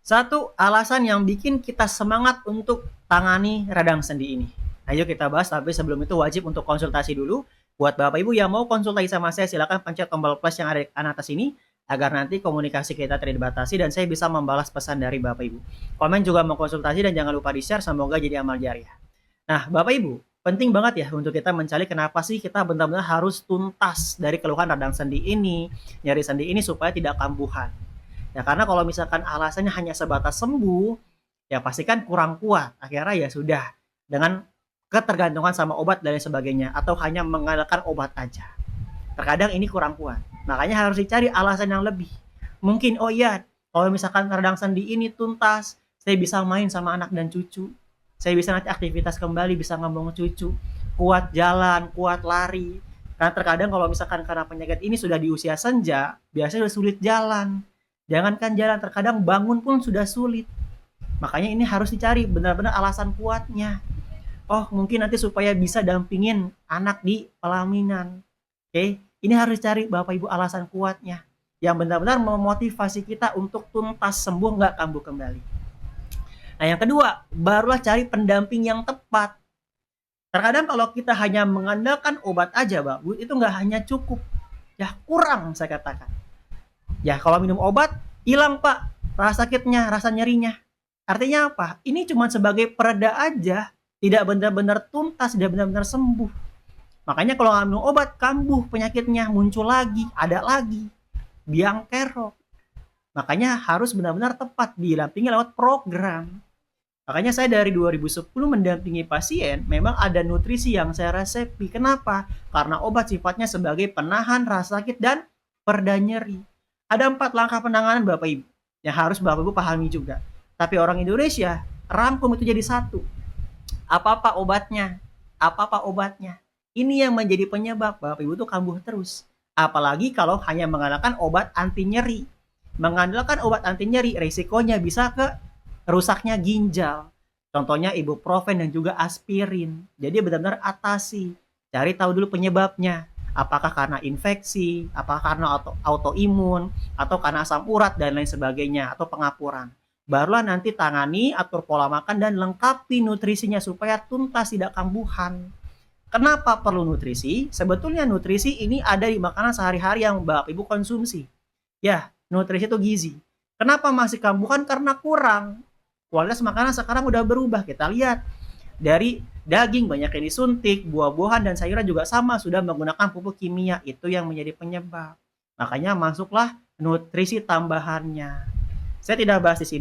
Satu alasan yang bikin kita semangat untuk tangani radang sendi ini. Ayo kita bahas, tapi sebelum itu wajib untuk konsultasi dulu. Buat Bapak Ibu yang mau konsultasi sama saya, silakan pencet tombol plus yang ada di kanan atas ini, agar nanti komunikasi kita tidak dibatasi dan saya bisa membalas pesan dari Bapak Ibu. Komen juga mau konsultasi dan jangan lupa di-share, semoga jadi amal jariah. Nah, Bapak Ibu, penting banget ya untuk kita mencari kenapa sih kita benar-benar harus tuntas dari keluhan radang sendi ini, nyeri sendi ini supaya tidak kambuhan. Ya karena kalau misalkan alasannya hanya sebatas sembuh, ya pasti kan kurang kuat. Akhirnya ya sudah, dengan ketergantungan sama obat dan lain sebagainya, atau hanya mengandalkan obat aja. Terkadang ini kurang kuat. Makanya harus dicari alasan yang lebih. Mungkin, oh iya, kalau misalkan radang sendi ini tuntas, saya bisa main sama anak dan cucu. Saya bisa nanti aktivitas kembali, bisa ngomong cucu. Kuat jalan, kuat lari. Karena terkadang kalau misalkan karena penyakit ini sudah di usia senja, biasanya sudah sulit jalan. Jangankan jalan, terkadang bangun pun sudah sulit. Makanya ini harus dicari benar-benar alasan kuatnya. Oh, mungkin nanti supaya bisa dampingin anak di pelaminan. Oke, ini harus cari Bapak Ibu alasan kuatnya. Yang benar-benar memotivasi kita untuk tuntas sembuh, nggak kambuh kembali. Nah, yang kedua, barulah cari pendamping yang tepat. Terkadang kalau kita hanya mengandalkan obat aja, Pak, itu nggak hanya cukup. Ya, kurang saya katakan. Ya, kalau minum obat, hilang Pak rasa sakitnya, rasa nyerinya. Artinya apa? Ini cuma sebagai pereda aja, tidak benar-benar tuntas, tidak benar-benar sembuh. Makanya kalau nggak minum obat, kambuh penyakitnya, muncul lagi, ada lagi, biang kerok. Makanya harus benar-benar tepat didampingi lewat program. Makanya saya dari 2010 mendampingi pasien, memang ada nutrisi yang saya resepi. Kenapa? Karena obat sifatnya sebagai penahan rasa sakit dan pereda nyeri. Ada 4 langkah penanganan Bapak Ibu yang harus Bapak Ibu pahami juga. Tapi orang Indonesia rangkum itu jadi satu. Apa-apa obatnya? Apa-apa obatnya? Ini yang menjadi penyebab Bapak Ibu tuh kambuh terus. Apalagi kalau hanya mengandalkan obat anti nyeri. Mengandalkan obat anti nyeri, risikonya bisa ke rusaknya ginjal. Contohnya ibuprofen dan juga aspirin. Jadi benar-benar atasi. Cari tahu dulu penyebabnya. Apakah karena infeksi, apakah karena autoimun, atau karena asam urat dan lain sebagainya, atau pengapuran. Barulah nanti tangani, atur pola makan, dan lengkapi nutrisinya supaya tuntas tidak kambuhan. Kenapa perlu nutrisi? Sebetulnya nutrisi ini ada di makanan sehari-hari yang Bapak Ibu konsumsi. Ya, nutrisi itu gizi. Kenapa masih kambuhan? Karena kurang. Kualitas makanan sekarang udah berubah. Kita lihat dari daging banyak yang disuntik, buah-buahan dan sayuran juga sama sudah menggunakan pupuk kimia. Itu yang menjadi penyebab. Makanya masuklah nutrisi tambahannya. Saya tidak bahas di sini.